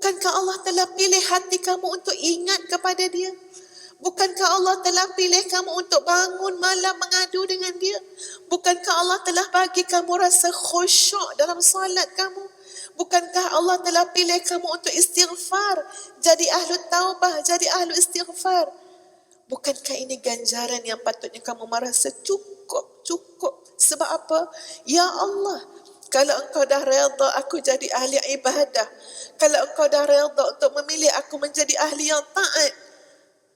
Bukankah Allah telah pilih hati kamu untuk ingat kepada dia? Bukankah Allah telah pilih kamu untuk bangun malam mengadu dengan dia? Bukankah Allah telah bagi kamu rasa khusyuk dalam salat kamu? Bukankah Allah telah pilih kamu untuk istighfar, jadi ahlu taubah, jadi ahlu istighfar? Bukankah ini ganjaran yang patutnya kamu merasa cukup? Sebab apa? Ya Allah, kalau engkau dah redha aku jadi ahli ibadah, kalau engkau dah redha untuk memilih aku menjadi ahli yang taat,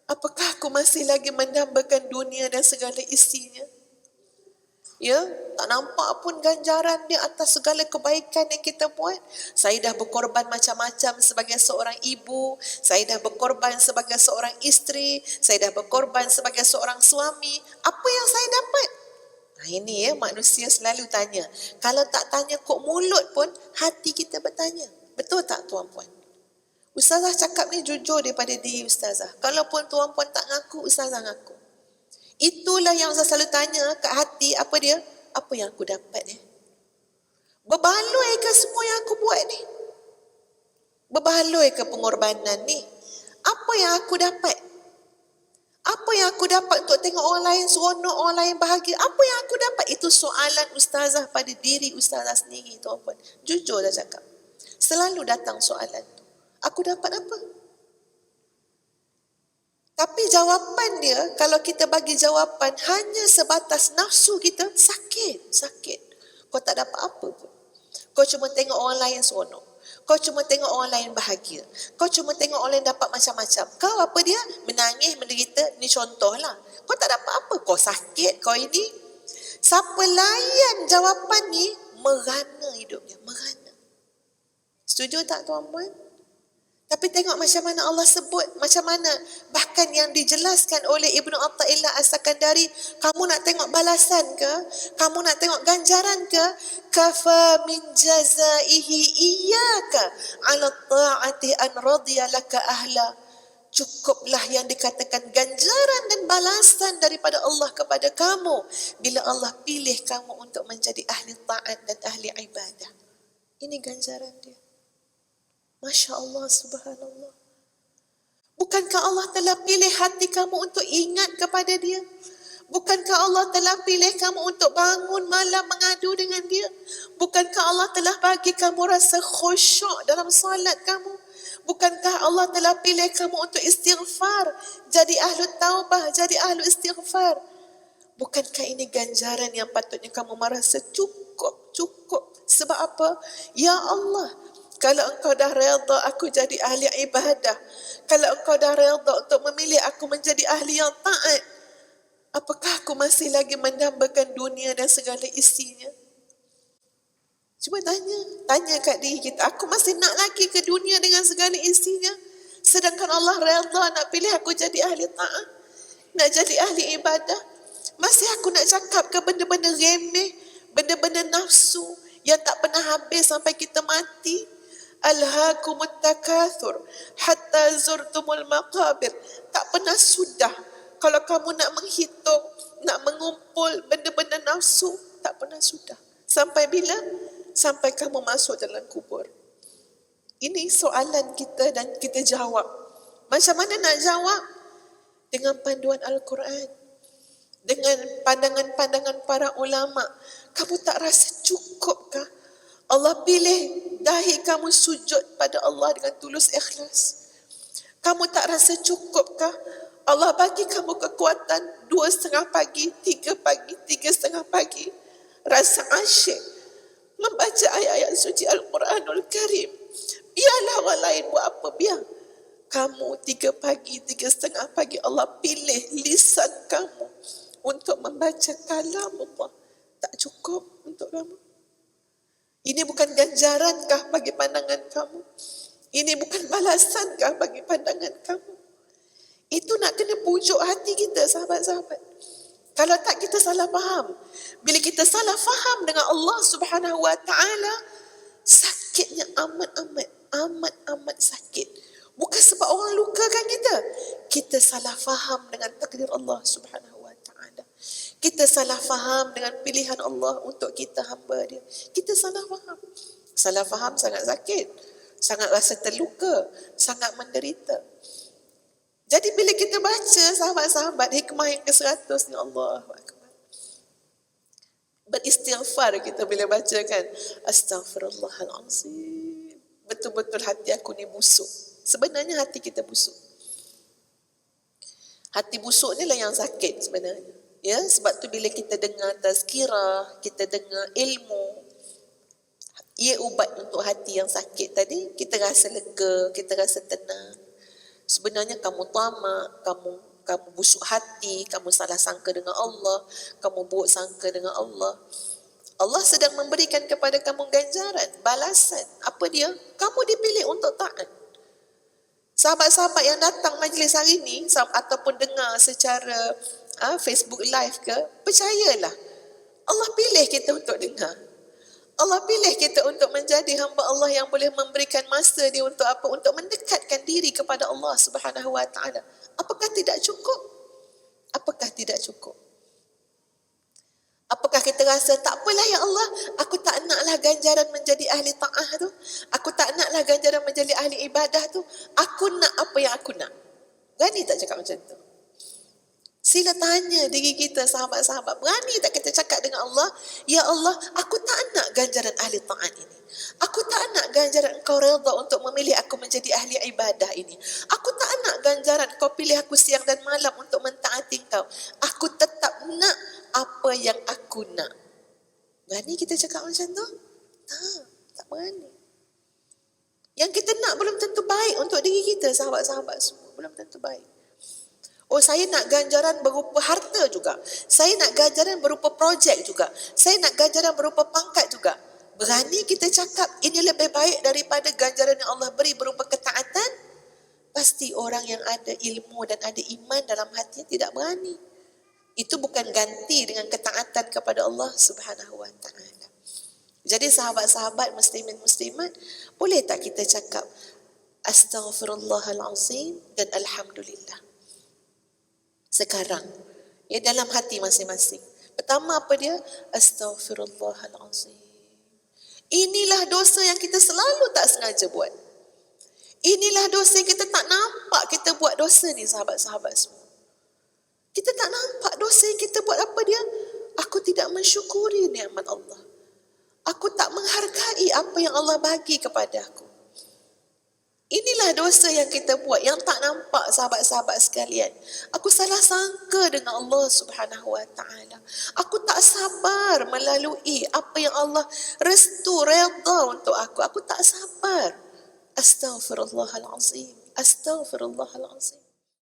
apakah aku masih lagi mendambakan dunia dan segala isinya? Ya, tak nampak pun ganjaran dia atas segala kebaikan yang kita buat. Saya dah berkorban macam-macam sebagai seorang ibu, saya dah berkorban sebagai seorang isteri, saya dah berkorban sebagai seorang suami. Apa yang saya dapat? Nah, ini ya, manusia selalu tanya. Kalau tak tanya kok mulut pun, hati kita bertanya. Betul tak tuan-puan? Ustazah cakap ni jujur daripada diri ustazah. Kalaupun tuan-puan tak ngaku, ustazah ngaku. Itulah yang saya selalu tanya kat hati, apa dia? Apa yang aku dapat ni? Berbaloi ke semua yang aku buat ni? Berbaloi ke pengorbanan ni? Apa yang aku dapat? Apa yang aku dapat untuk tengok orang lain seronok, orang lain bahagia? Apa yang aku dapat? Itu soalan ustazah pada diri ustazah sendiri, tuan-puan. Jujur dah cakap. Selalu datang soalan tu. Aku dapat apa? Tapi jawapan dia, kalau kita bagi jawapan hanya sebatas nafsu kita, sakit. Kau tak dapat apa pun. Kau cuma tengok orang lain seronok. Kau cuma tengok orang lain bahagia. Kau cuma tengok orang lain dapat macam-macam. Kau apa dia? Menangis, menderita. Ni contohlah. Kau tak dapat apa. Kau sakit, kau ini. Siapa layan jawapan ni, merana hidupnya. Merana. Setuju tak tuan-puan? Tapi tengok macam mana Allah sebut, macam mana bahkan yang dijelaskan oleh Ibnu Athaillah As-Sakandari, kamu nak tengok balasan ke? Kamu nak tengok ganjaran ke? Kafa min jazaihi iyyaka 'ala ta'ati an radiya laka ahla. Cukuplah yang dikatakan ganjaran dan balasan daripada Allah kepada kamu bila Allah pilih kamu untuk menjadi ahli taat dan ahli ibadah. Ini ganjaran dia. Masya Allah, subhanallah. Bukankah Allah telah pilih hati kamu untuk ingat kepada dia? Bukankah Allah telah pilih kamu untuk bangun malam mengadu dengan dia? Bukankah Allah telah bagi kamu rasa khusyuk dalam salat kamu? Bukankah Allah telah pilih kamu untuk istighfar, jadi ahlu taubah, jadi ahlu istighfar? Bukankah ini ganjaran yang patutnya kamu merasa cukup? Sebab apa? Ya Allah, kalau engkau dah redha aku jadi ahli ibadah, kalau engkau dah redha untuk memilih aku menjadi ahli yang taat, apakah aku masih lagi mendambakan dunia dan segala isinya? Cuba tanya kat diri kita, aku masih nak lagi ke dunia dengan segala isinya? Sedangkan Allah redha nak pilih aku jadi ahli taat, nak jadi ahli ibadah. Masih aku nak cakap ke benda-benda remeh, benda-benda nafsu yang tak pernah habis sampai kita mati? Alhaakumut takathur hatta zurtumul maqabir. Tak pernah sudah. Kalau kamu nak menghitung, nak mengumpul benda-benda nafsu, tak pernah sudah. Sampai bila? Sampai kamu masuk dalam kubur. Ini soalan kita dan kita jawab. Macam mana nak jawab? Dengan panduan Al-Quran, dengan pandangan-pandangan para ulama. Kamu tak rasa cukupkah? Allah pilih dahi kamu sujud pada Allah dengan tulus ikhlas. Kamu tak rasa cukupkah? Allah bagi kamu kekuatan 2:30 pagi, 3 pagi, 3:30 pagi. Rasa asyik membaca ayat-ayat suci Al-Quranul Karim. Biarlah orang lain buat apa, biar. Kamu 3 pagi, 3:30 pagi, Allah pilih lisan kamu untuk membaca kalam Allah. Tak cukup untuk kamu? Ini bukan ganjarankah bagi pandangan kamu? Ini bukan balasankah bagi pandangan kamu? Itu nak kena pujuk hati kita, sahabat-sahabat. Kalau tak, kita salah faham. Bila kita salah faham dengan Allah Subhanahu Wa Taala, sakitnya amat sakit. Bukan sebab orang lukakan kita. Kita salah faham dengan takdir Allah Subhanahu Wa Taala. Kita salah faham dengan pilihan Allah untuk kita hamba dia. Kita salah faham. Salah faham sangat sakit. sangat rasa terluka, sangat menderita. Jadi bila kita baca sahabat-sahabat hikmah yang ke-100 ni, Allah Akbar. Beristighfar kita bila baca kan, astaghfirullahalazim. Betul-betul hati aku ni busuk. Sebenarnya hati kita busuk. Hati busuk ni lah yang sakit sebenarnya. Ya, sebab tu bila kita dengar tazkirah, kita dengar ilmu, ia ubat untuk hati yang sakit tadi, kita rasa lega, kita rasa tenang. Sebenarnya kamu tamak, kamu busuk hati, kamu salah sangka dengan Allah, kamu buruk sangka dengan Allah. Allah sedang memberikan kepada kamu ganjaran, balasan. Apa dia? Kamu dipilih untuk taat. Sahabat-sahabat yang datang majlis hari ini ataupun dengar secara Facebook Live ke, percayalah, Allah pilih kita untuk dengar. Allah pilih kita untuk menjadi hamba Allah yang boleh memberikan masa dia untuk apa? Untuk mendekatkan diri kepada Allah Subhanahu Wa Taala. Apakah tidak cukup? Apakah tidak cukup? Apakah kita rasa tak apalah ya Allah, aku tak naklah ganjaran menjadi ahli ta'ah tu. Aku tak naklah ganjaran menjadi ahli ibadah tu. Aku nak apa yang aku nak. Berani tak cakap macam tu? Sila tanya diri kita, sahabat-sahabat, berani tak kita cakap dengan Allah, ya Allah, aku tak nak ganjaran ahli ta'at ini. Aku tak nak ganjaran Engkau redha untuk memilih aku menjadi ahli ibadah ini. Aku tak nak ganjaran Kau pilih aku siang dan malam untuk mentaati Engkau. Aku tetap nak apa yang aku nak. Berani kita cakap macam tu? Tak berani. Yang kita nak belum tentu baik untuk diri kita, sahabat-sahabat semua. Belum tentu baik. Oh, saya nak ganjaran berupa harta juga. Saya nak ganjaran berupa projek juga. Saya nak ganjaran berupa pangkat juga. Berani kita cakap ini lebih baik daripada ganjaran yang Allah beri berupa ketaatan? Pasti orang yang ada ilmu dan ada iman dalam hatinya tidak berani. Itu bukan ganti dengan ketaatan kepada Allah Subhanahu Wa Taala. Jadi sahabat-sahabat muslimin muslimat, boleh tak kita cakap astaghfirullahalazim dan alhamdulillah sekarang, ya, dalam hati masing-masing. Pertama apa dia? Astaghfirullahalazim. Inilah dosa yang kita selalu tak sengaja buat. Inilah dosa yang kita tak nampak kita buat dosa ni, sahabat-sahabat semua. Kita tak nampak dosa yang kita buat. Apa dia? Aku tidak mensyukuri nikmat Allah. Aku tak menghargai apa yang Allah bagi kepada aku. Inilah dosa yang kita buat, yang tak nampak, sahabat-sahabat sekalian. Aku salah sangka dengan Allah Subhanahu Wa Taala. Aku tak sabar melalui apa yang Allah restu, redha untuk aku. Aku tak sabar. Astaghfirullahalazim. Astaghfirullahalazim.